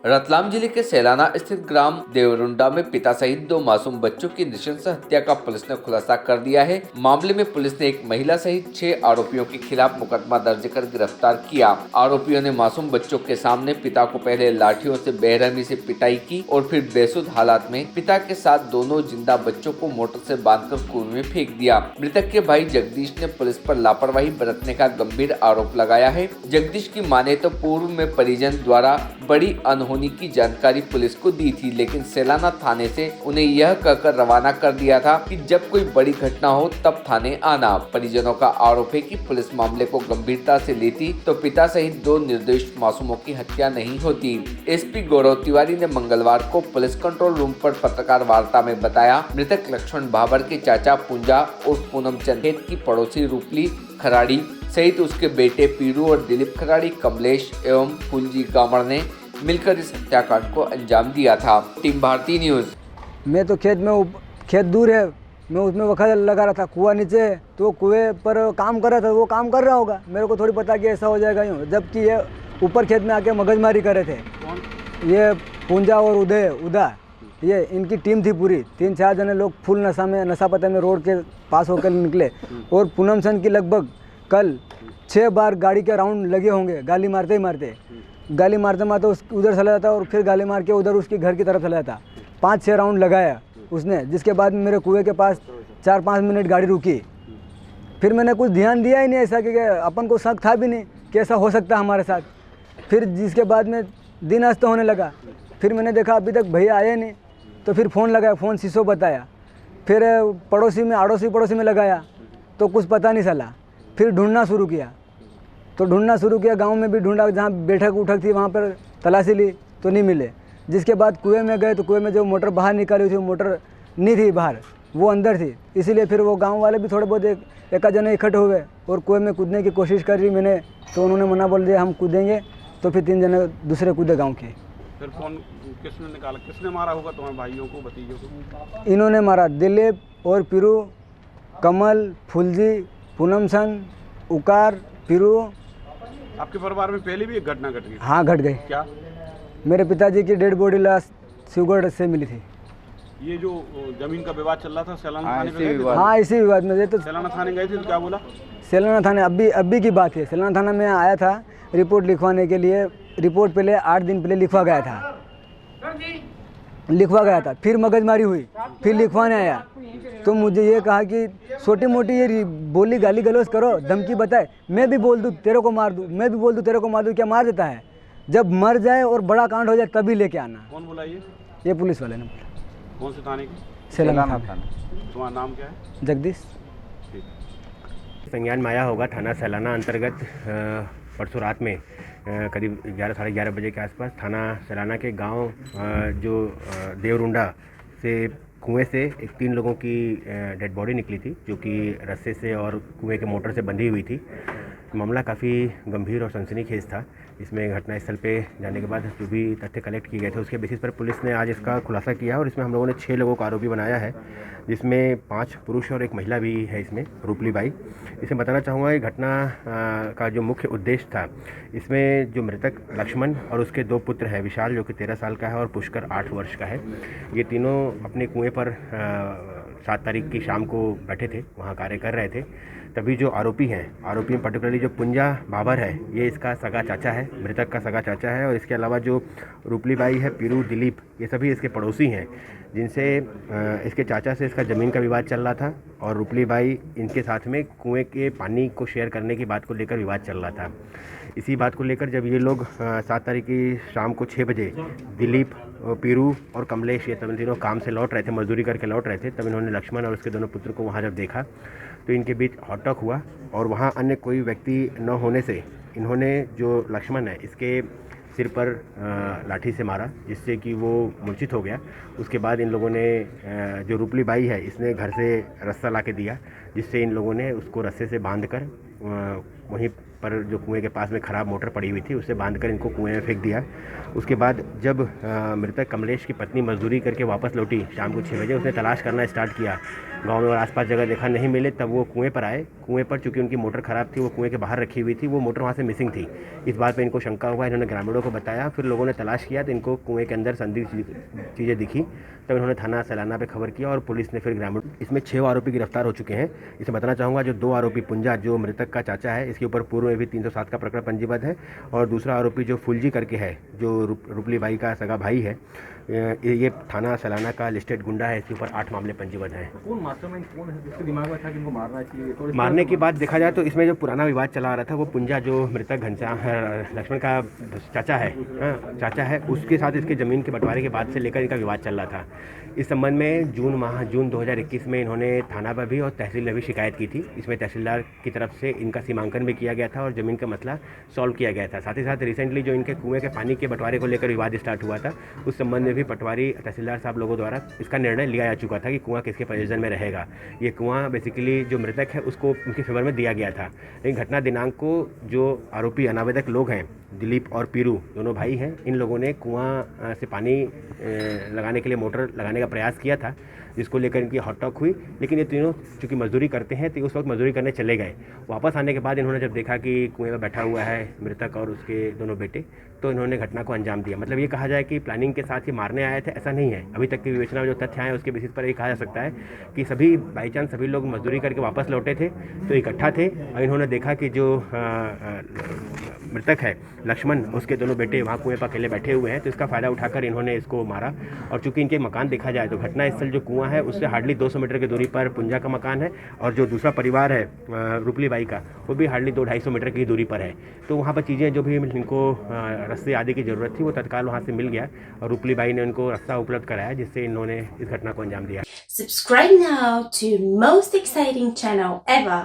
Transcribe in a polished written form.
रतलाम जिले के सैलाना स्थित ग्राम देवरुंडा में पिता सहित 2 मासूम बच्चों की नृशंस हत्या का पुलिस ने खुलासा कर दिया है। मामले में पुलिस ने एक महिला सहित 6 आरोपियों के खिलाफ मुकदमा दर्ज कर गिरफ्तार किया। आरोपियों ने मासूम बच्चों के सामने पिता को पहले लाठियों से बेरहमी से पिटाई की और फिर बेसुध हालात में पिता के साथ दोनों जिंदा बच्चों को मोटर से बांधकर कुएं में फेंक दिया। मृतक के भाई जगदीश ने पुलिस पर लापरवाही बरतने का गंभीर आरोप लगाया है। जगदीश की माने तो पूर्व में परिजन द्वारा बड़ी अनहोनी की जानकारी पुलिस को दी थी, लेकिन सैलाना थाने से उन्हें यह कहकर रवाना कर दिया था कि जब कोई बड़ी घटना हो तब थाने आना। परिजनों का आरोप है कि पुलिस मामले को गंभीरता से लेती तो पिता सहित 2 निर्दोष मासूमों की हत्या नहीं होती। एसपी गौरव तिवारी ने मंगलवार को पुलिस कंट्रोल रूम पर पत्रकार वार्ता में बताया, मृतक लक्ष्मण भाबर के चाचा पुंजा और पूनम चंद खेत की पड़ोसी रूपली खराड़ी सहित उसके बेटे पीरू और दिलीप खराड़ी, कमलेश एवं फुलजी गामड़ ने मिलकर इस हत्याकांड को अंजाम दिया था। टीम भारतीय न्यूज। मैं तो खेत दूर है, मैं उसमें वक्त लगा रहा था, कुआं नीचे, तो कुएं पर काम कर रहा था। वो काम कर रहा होगा, मेरे को थोड़ी पता कि ऐसा हो जाएगा यूँ। जबकि ये ऊपर खेत में आके मगजमारी कर रहे थे। ये पूंजा और उदा ये इनकी टीम थी पूरी। 3-4 जने लोग फुल नशा पते में रोड के पास होकर निकले। और पूनम सन की लगभग कल 6 बार गाड़ी के राउंड लगे होंगे, गाली मारते उधर चला जाता और फिर गाली मार के उधर उसके घर की तरफ चला जाता। 5-6 राउंड लगाया उसने, जिसके बाद मेरे कुएं के पास 4-5 मिनट गाड़ी रुकी। फिर मैंने कुछ ध्यान दिया ही नहीं ऐसा, कि अपन को शक था भी नहीं कि ऐसा हो सकता हमारे साथ। फिर जिसके बाद में दिन अस्त होने लगा, फिर मैंने देखा अभी तक भैया आए नहीं, तो फिर फ़ोन लगाया, फ़ोन शीशो बताया। फिर अड़ोसी पड़ोसी में लगाया तो कुछ पता नहीं चला। फिर ढूंढना शुरू किया, गांव में भी ढूंढा, जहाँ बैठक उठक थी वहाँ पर तलाशी ली तो नहीं मिले। जिसके बाद कुएं में गए तो कुएं में जो मोटर बाहर निकाली थी, वो मोटर नहीं थी बाहर, वो अंदर थी। इसीलिए फिर वो गांव वाले भी थोड़े बहुत एक जने इकट्ठे हुए और कुएं में कूदने की कोशिश करी मैंने, तो उन्होंने मना बोल दिया हम कूदेंगे। तो फिर 3 जने दूसरे कूदे गाँव के। फिर फोन किसने निकाला, किसने मारा होगा तुम्हारे भाइयों को, भतीजों को? इन्होंने मारा, दिलीप और पीरू, कमल, फुलजी, पूनम सन, उकार, पीरू। आपके परिवार में पहले भी एक घटना घट गई? हाँ, घट गई। क्या? मेरे पिताजी की डेड बॉडी लाश शिवगढ़ से मिली थी। ये जो जमीन का विवाद चल रहा था, सैलाना थाने पे गए थे? हाँ, इसी विवाद में। तो सैलाना थाने गए थे तो क्या बोला? सैलाना थाने अभी की बात है। सैलाना थाना में आया था रिपोर्ट लिखवाने के लिए। रिपोर्ट पहले 8 दिन पहले लिखवा गया था। फिर मगजमारी हुई, फिर लिखवाने आया तो मुझे ये कहा कि छोटी मोटी ये बोली गाली गलौज करो, धमकी बताए, मैं भी बोल दूँ तेरे को मार दूँ, क्या मार देता है? जब मर जाए और बड़ा कांड हो जाए तभी लेके आना। कौन बोला ये पुलिस वाले ने बोला। कौन से थाने की? सैलाना थाना। तुम्हारा नाम क्या है? जगदीश। संज्ञान में आया होगा थाना सैलाना अंतर्गत परसों रात में करीब 11 साढ़े 11 बजे के आसपास थाना सैलाना के गांव जो देवरुंडा से कुएं से 3 लोगों की डेड बॉडी निकली थी, जो कि रस्से से और कुएं के मोटर से बंधी हुई थी। मामला काफ़ी गंभीर और सनसनीखेज था। इसमें घटनास्थल पे जाने के बाद जो भी तथ्य कलेक्ट किए गए थे उसके बेसिस पर पुलिस ने आज इसका खुलासा किया और इसमें हम लोगों ने 6 लोगों को आरोपी बनाया है, जिसमें 5 पुरुष और 1 महिला भी है इसमें, रूपली बाई। इसमें बताना चाहूँगा ये घटना का जो मुख्य उद्देश्य था, इसमें जो मृतक लक्ष्मण और उसके 2 पुत्र हैं, विशाल जो कि 13 साल का है और पुष्कर 8 वर्ष का है। ये तीनों अपने कुएं पर 7 तारीख की शाम को बैठे थे, वहाँ कार्य कर रहे थे। तभी जो आरोपी में पर्टिकुलरली जो पुंजा भाबर है, ये इसका सगा चाचा है, मृतक का सगा चाचा है। और इसके अलावा जो रूपली बाई है, पीरू, दिलीप, ये सभी इसके पड़ोसी हैं, जिनसे इसके चाचा से इसका ज़मीन का विवाद चल रहा था और रूपली बाई इनके साथ में कुएं के पानी को शेयर करने की बात को लेकर विवाद चल रहा था। इसी बात को लेकर जब ये लोग 7 तारीख की शाम को 6 बजे दिलीप, पीरू और कमलेश, ये तीनों काम से लौट रहे थे, मजदूरी करके लौट रहे थे, तब इन्होंने लक्ष्मण और उसके दोनों पुत्र को वहाँ जब देखा तो इनके बीच हॉटटॉक हुआ और वहाँ अन्य कोई व्यक्ति न होने से इन्होंने जो लक्ष्मण है इसके सिर पर लाठी से मारा, जिससे कि वो मूर्छित हो गया। उसके बाद इन लोगों ने जो रूपली बाई है इसने घर से रस्सा ला के दिया, जिससे इन लोगों ने उसको रस्से से बांधकर वहीं पर जो कुएं के पास में ख़राब मोटर पड़ी हुई थी उससे बांधकर इनको कुएं में फेंक दिया। उसके बाद जब मृतक कमलेश की पत्नी मजदूरी करके वापस लौटी शाम को 6 बजे, उसने तलाश करना स्टार्ट किया गांव में और आसपास जगह देखा, नहीं मिले, तब वो कुएं पर आए। कुएं पर चूंकि उनकी मोटर ख़राब थी, वो कुएं के बाहर रखी हुई थी, वो मोटर वहाँ से मिसिंग थी। इस बात पे इनको शंका हुआ, इन्होंने ग्रामीणों को बताया, फिर लोगों ने तलाश किया तो इनको कुएं के अंदर संदिग्ध चीज़ें दिखी, तब इन्होंने थाना सैलाना पे खबर किया और पुलिस ने फिर ग्रामीण, इसमें 6 आरोपी गिरफ्तार हो चुके हैं। इसे बताना चाहूँगा, जो 2 आरोपी पुंजा जो मृतक का चाचा है, इसके ऊपर पूर्व में भी 307 का प्रकरण पंजीबद्ध है, और दूसरा आरोपी जो फुलजी करके है, जो रुपली बाई का सगा भाई है, ये थाना सैलाना का लिस्टेड गुंडा है, इसके ऊपर 8 मामले पंजीबद्ध हैं। कौन मास्टरमाइंड कौन है जिसके दिमाग में था कि इनको मारना चाहिए? तो मारने की बात देखा जाए तो इसमें जो पुराना विवाद चला आ रहा था, वो पुंजा जो मृतक घनश्याम लक्ष्मण का चाचा है, उसके साथ इसके ज़मीन के बंटवारे के बाद से लेकर इनका विवाद चल रहा था। इस संबंध में जून 2021 में इन्होंने थाना पर भी और तहसील में भी शिकायत की थी। इसमें तहसीलदार की तरफ से इनका सीमांकन भी किया गया था और ज़मीन का मसला सॉल्व किया गया था। साथ ही साथ रिसेंटली जो इनके कुएं के पानी के बंटवारे को लेकर विवाद स्टार्ट हुआ था, उस संबंध में भी पटवारी तहसीलदार साहब लोगों द्वारा इसका निर्णय लिया जा चुका था कि कुआं किसके पोजीशन में रहेगा। ये कुआं बेसिकली जो मृतक है उसको उनके फेवर में दिया गया था। लेकिन घटना दिनांक को जो आरोपी अनावेदक लोग हैं, दिलीप और पीरू दोनों भाई हैं, इन लोगों ने कुआं से पानी लगाने के लिए मोटर लगाने का प्रयास किया था, जिसको लेकर इनकी हॉटटॉक हुई। लेकिन ये तीनों चूँकि मजदूरी करते हैं तो उस वक्त मजदूरी करने चले गए। वापस आने के बाद इन्होंने जब देखा कि कुएं में बैठा हुआ है मृतक और उसके दोनों बेटे, तो इन्होंने घटना को अंजाम दिया। मतलब ये कहा जाए कि प्लानिंग के साथ ये मारने आए थे, ऐसा नहीं है। अभी तक की विवेचना में जो तथ्य आए उसके बेसिस पर ये कहा जा सकता है कि सभी बाई चांस सभी लोग मजदूरी करके वापस लौटे थे तो इकट्ठा थे, और इन्होंने देखा कि जो मृतक है लक्ष्मण, उसके दोनों बेटे वहाँ कुएं पर अकेले बैठे हुए हैं, तो इसका फ़ायदा उठाकर इन्होंने इसको मारा। और चूँकि इनके मकान देखा जाए तो घटनास्थल जो कुआं है उससे हार्डली 200 मीटर की दूरी पर पुंजा का मकान है, और जो दूसरा परिवार है रुपली बाई का, वो भी हार्डली 200-250 मीटर की दूरी पर है। तो वहाँ पर चीज़ें जो भी इनको रस्से आदि की ज़रूरत थी वो तत्काल वहाँ से मिल गया, और रुपली बाई ने उनको रास्ता उपलब्ध कराया, जिससे इन्होंने इस घटना को अंजाम दिया। Subscribe now to most exciting channel ever.